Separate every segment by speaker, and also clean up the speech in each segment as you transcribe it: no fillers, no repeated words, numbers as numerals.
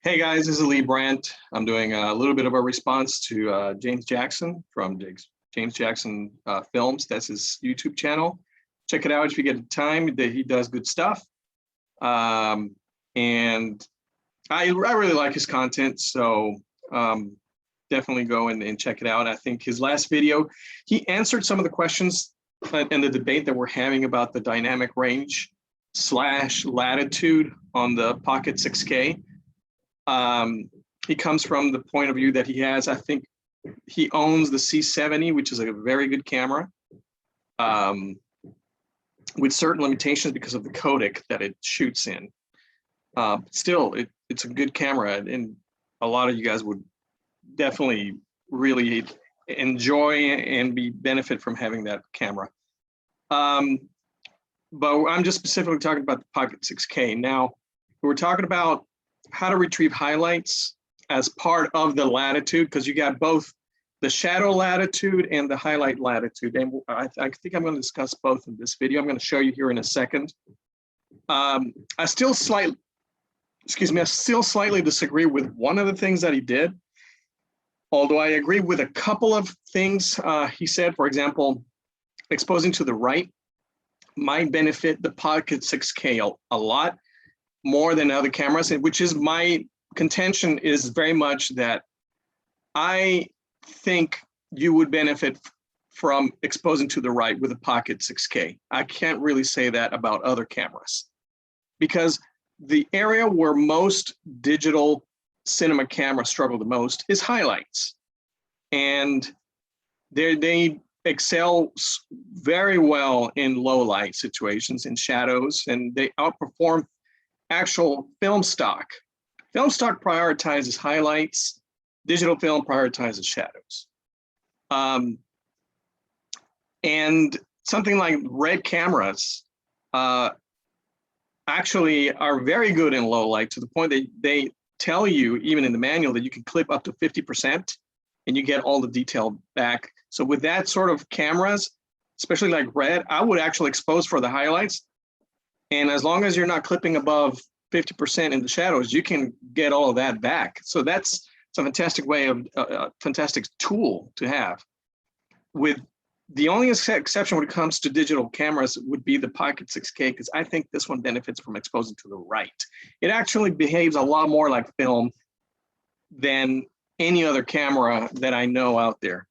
Speaker 1: Hey guys, this is Lee Brandt. I'm doing a little bit of a response to James Jackson from James Jackson Films. That's his YouTube channel. Check it out if you get the time. He does good stuff. And I really like his content, so definitely go and check it out. I think his last video, he answered some of the questions in the debate that we're having about the dynamic range / latitude on the Pocket 6K. He comes from the point of view that he has, I think he owns the C70, which is a very good camera, with certain limitations because of the codec that it shoots in. Still, it's a good camera, and a lot of you guys would definitely really enjoy and benefit from having that camera. But I'm just specifically talking about the Pocket 6K. Now, we're talking about how to retrieve highlights as part of the latitude, because you got both the shadow latitude and the highlight latitude. And I think I'm going to discuss both in this video. I'm going to show you here in a second. I still slightly disagree with one of the things that he did, although I agree with a couple of things he said. For example, exposing to the right might benefit the Pocket 6K a lot more than other cameras, which is my contention, is very much that I think you would benefit from exposing to the right with a Pocket 6K. I can't really say that about other cameras, because the area where most digital cinema cameras struggle the most is highlights. And they excel very well in low light situations, in shadows, and they outperform actual film stock. Film stock prioritizes highlights, digital film prioritizes shadows. And something like RED cameras actually are very good in low light, to the point that they tell you, even in the manual, that you can clip up to 50% and you get all the detail back. So with that sort of cameras, especially like RED, I would actually expose for the highlights. And as long as you're not clipping above 50% in the shadows, you can get all of that back. So that's a fantastic way of fantastic tool to have. With the only exception when it comes to digital cameras would be the Pocket 6K, because I think this one benefits from exposing to the right. It actually behaves a lot more like film than any other camera that I know out there.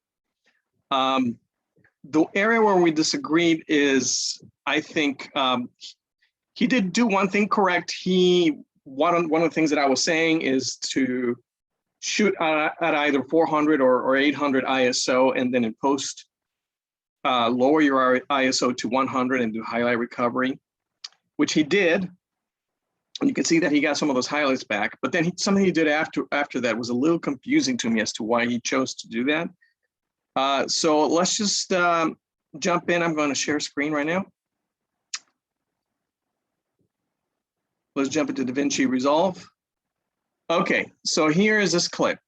Speaker 1: The area where we disagreed is, I think, he did do one thing correct. One of the things that I was saying is to shoot at either 400 or 800 ISO, and then in post, lower your ISO to 100 and do highlight recovery, which he did. And you can see that he got some of those highlights back. But then something he did after that was a little confusing to me as to why he chose to do that. So let's just jump in. I'm going to share screen right now. Let's jump into DaVinci Resolve. Okay, so here is this clip.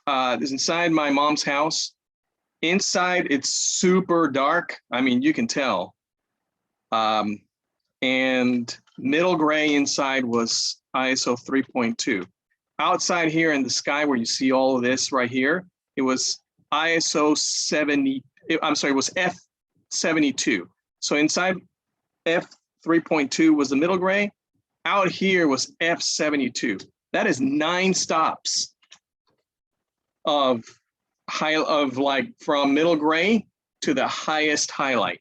Speaker 1: It's inside my mom's house. Inside, it's super dark. I mean, you can tell. And middle gray inside was ISO 3.2. Outside here in the sky, where you see all of this right here, it was ISO 70. I'm sorry, it was F72. So inside F3.2 was the middle gray. Out here was F72. That is 9 stops of like from middle gray to the highest highlight.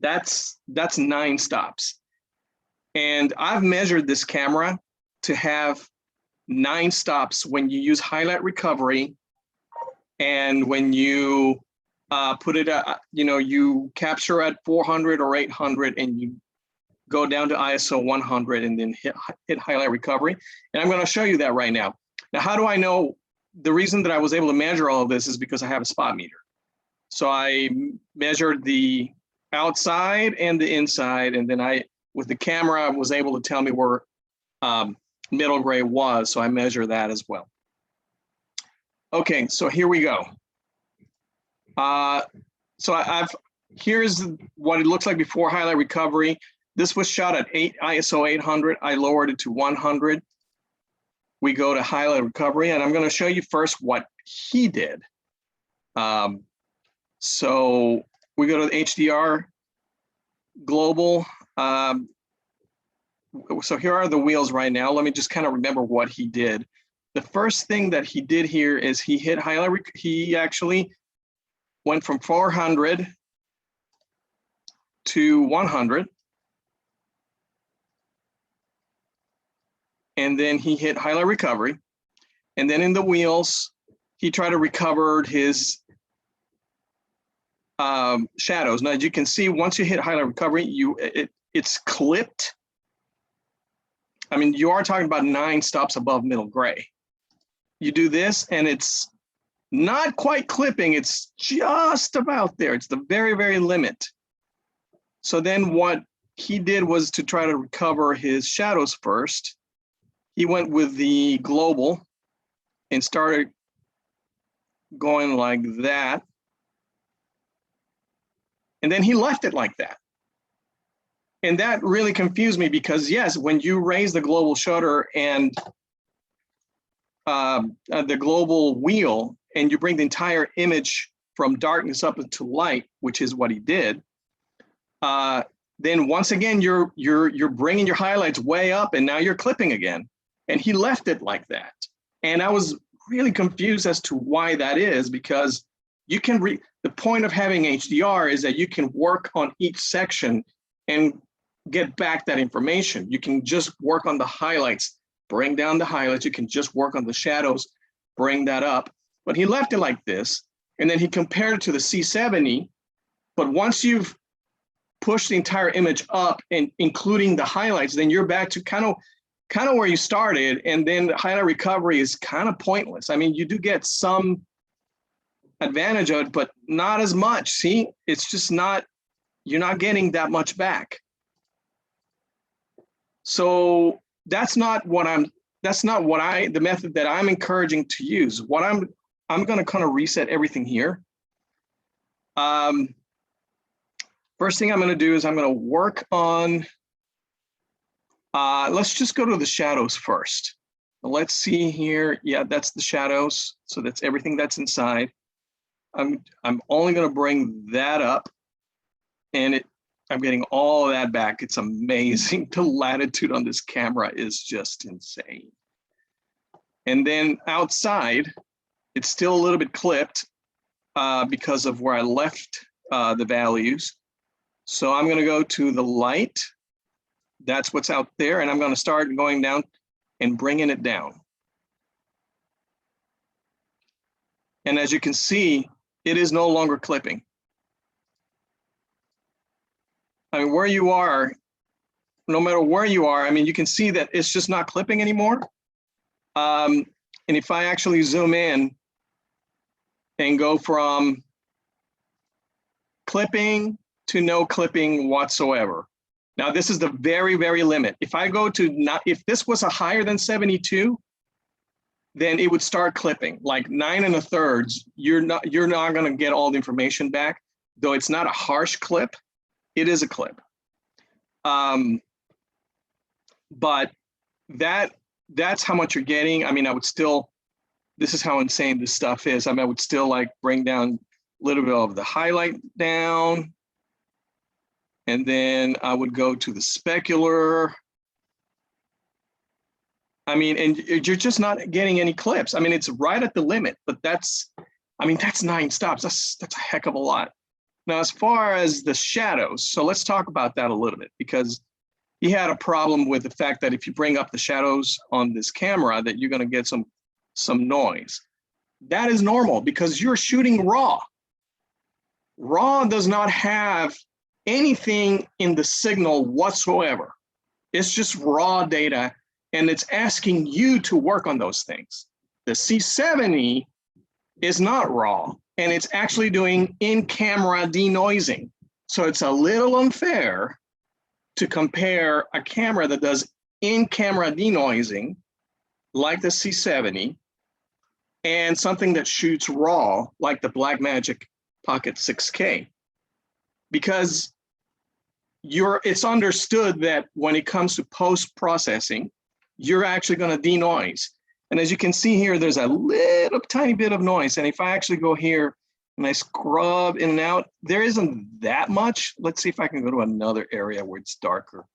Speaker 1: That's 9 stops. And I've measured this camera to have 9 stops when you use highlight recovery, and when you put it, you capture at 400 or 800 and you go down to ISO 100 and then hit highlight recovery. And I'm going to show you that right now. Now, how do I know? The reason that I was able to measure all of this is because I have a spot meter. So I measured the outside and the inside, and then with the camera, I was able to tell me where middle gray was. So I measure that as well. Okay, so here we go. Here's what it looks like before highlight recovery. This was shot at ISO 800. I lowered it to 100. we go to highlight recovery, and I'm going to show you first what he did. So we go to the HDR global. So here are the wheels right now. Let me just kind of remember what he did. The first thing that he did here is he hit highlight. He actually went from 400 to 100. And then he hit highlight recovery. And then in the wheels, he tried to recover his shadows. Now, as you can see, once you hit highlight recovery, it's clipped. I mean, you are talking about 9 stops above middle gray. You do this and it's not quite clipping, it's just about there. It's the very, very limit. So then what he did was to try to recover his shadows first. He went with the global and started going like that. And then he left it like that. And that really confused me because yes, when you raise the global shutter and the global wheel and you bring the entire image from darkness up into light, which is what he did, then once again, you're bringing your highlights way up and now you're clipping again. And he left it like that. And I was really confused as to why that is, because you can the point of having HDR is that you can work on each section and get back that information. You can just work on the highlights, bring down the highlights. You can just work on the shadows, bring that up. But he left it like this. And then he compared it to the C70. But once you've pushed the entire image up and including the highlights, then you're back to kind of where you started. And then the highlight recovery is kind of pointless. I mean, you do get some advantage of it, but not as much. See, it's just not, you're not getting that much back. So that's not the method that I'm encouraging to use. What I'm going to kind of reset everything here. First thing I'm going to do is I'm going to work on, let's just go to the shadows first. Let's see here. Yeah, that's the shadows. So that's everything that's inside. I'm only going to bring that up, and I'm getting all of that back. It's amazing. The latitude on this camera is just insane. And then outside, it's still a little bit clipped because of where I left the values. So I'm going to go to the light. That's what's out there. And I'm going to start going down and bringing it down. And as you can see, it is no longer clipping. I mean, where you are, no matter where you are, I mean, you can see that it's just not clipping anymore. And if I actually zoom in and go from clipping to no clipping whatsoever. Now, this is the very, very limit. If I go to if this was a higher than 72, then it would start clipping like 9 1/3. You're not going to get all the information back, though it's not a harsh clip. It is a clip. But that's how much you're getting. I mean, I would still, this is how insane this stuff is. I mean, I would still like bring down a little bit of the highlight down. And then I would go to the specular. I mean, and you're just not getting any clips. I mean, it's right at the limit, but that's 9 stops. That's a heck of a lot. Now, as far as the shadows, so let's talk about that a little bit, because he had a problem with the fact that if you bring up the shadows on this camera, that you're going to get some noise. That is normal because you're shooting RAW. RAW does not have anything in the signal whatsoever. It's just raw data, and it's asking you to work on those things. The C70 is not raw, and it's actually doing in-camera denoising. So it's a little unfair to compare a camera that does in-camera denoising, like the C70, and something that shoots raw, like the Blackmagic Pocket 6K. Because it's understood that when it comes to post-processing, you're actually going to denoise. And as you can see here, there's a little tiny bit of noise. And if I actually go here and I scrub in and out, there isn't that much. Let's see if I can go to another area where it's darker.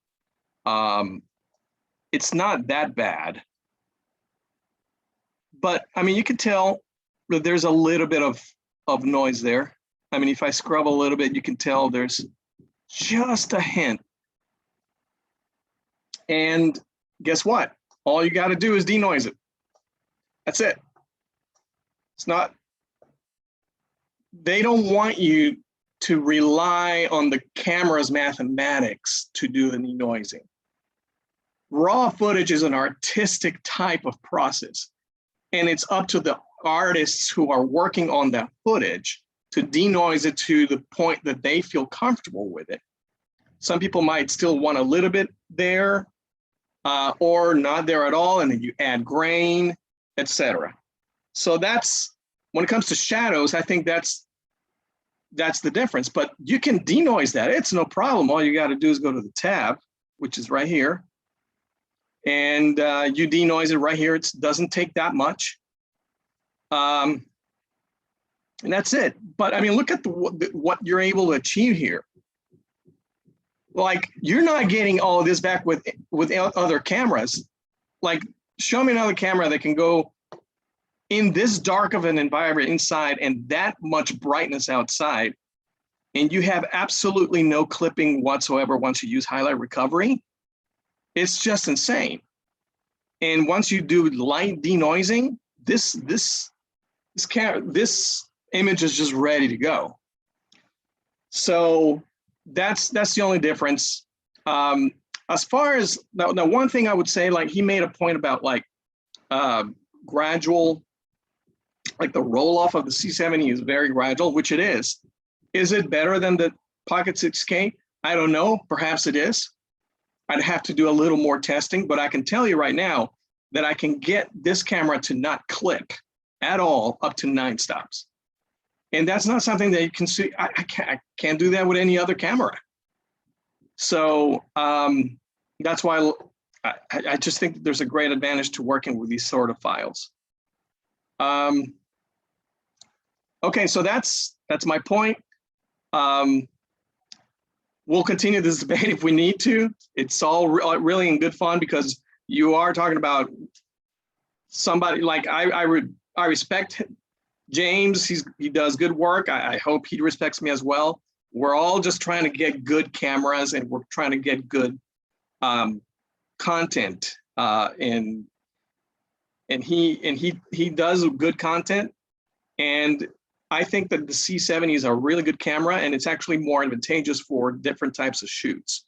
Speaker 1: It's not that bad. But I mean, you can tell that there's a little bit of noise there. I mean, if I scrub a little bit, you can tell there's just a hint. And guess what? All you got to do is denoise it. That's it. It's not, they don't want you to rely on the camera's mathematics to do the denoising. Raw footage is an artistic type of process, and it's up to the artists who are working on that footage to denoise it to the point that they feel comfortable with it. Some people might still want a little bit there or not there at all, and then you add grain, etc. So that's, when it comes to shadows, I think that's the difference. But you can denoise that. It's no problem. All you got to do is go to the tab, which is right here, and you denoise it right here. It doesn't take that much. And that's it. But I mean, look at what you're able to achieve here. Like, you're not getting all of this back with other cameras. Like, show me another camera that can go in this dark of an environment inside and that much brightness outside, and you have absolutely no clipping whatsoever once you use highlight recovery. It's just insane. And once you do light denoising, this image is just ready to go. So that's the only difference. As far as now, one thing I would say, like, he made a point about like gradual, like the roll off of the C70 is very gradual, which it is. Is it better than the Pocket 6K? I don't know. Perhaps it is. I'd have to do a little more testing, but I can tell you right now that I can get this camera to not clip at all up to 9 stops. And that's not something that you can see. I can't do that with any other camera. So that's why I just think that there's a great advantage to working with these sort of files. Okay, so that's my point. We'll continue this debate if we need to. It's all really in good fun, because you are talking about somebody like I respect James. He does good work. I hope he respects me as well. We're all just trying to get good cameras, and we're trying to get good content. And he does good content. And I think that the C70 is a really good camera, and it's actually more advantageous for different types of shoots.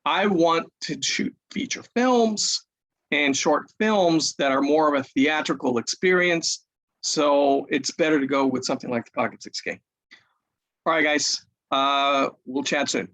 Speaker 1: I want to shoot feature films and short films that are more of a theatrical experience. So it's better to go with something like the Pocket 6K. All right, guys, we'll chat soon.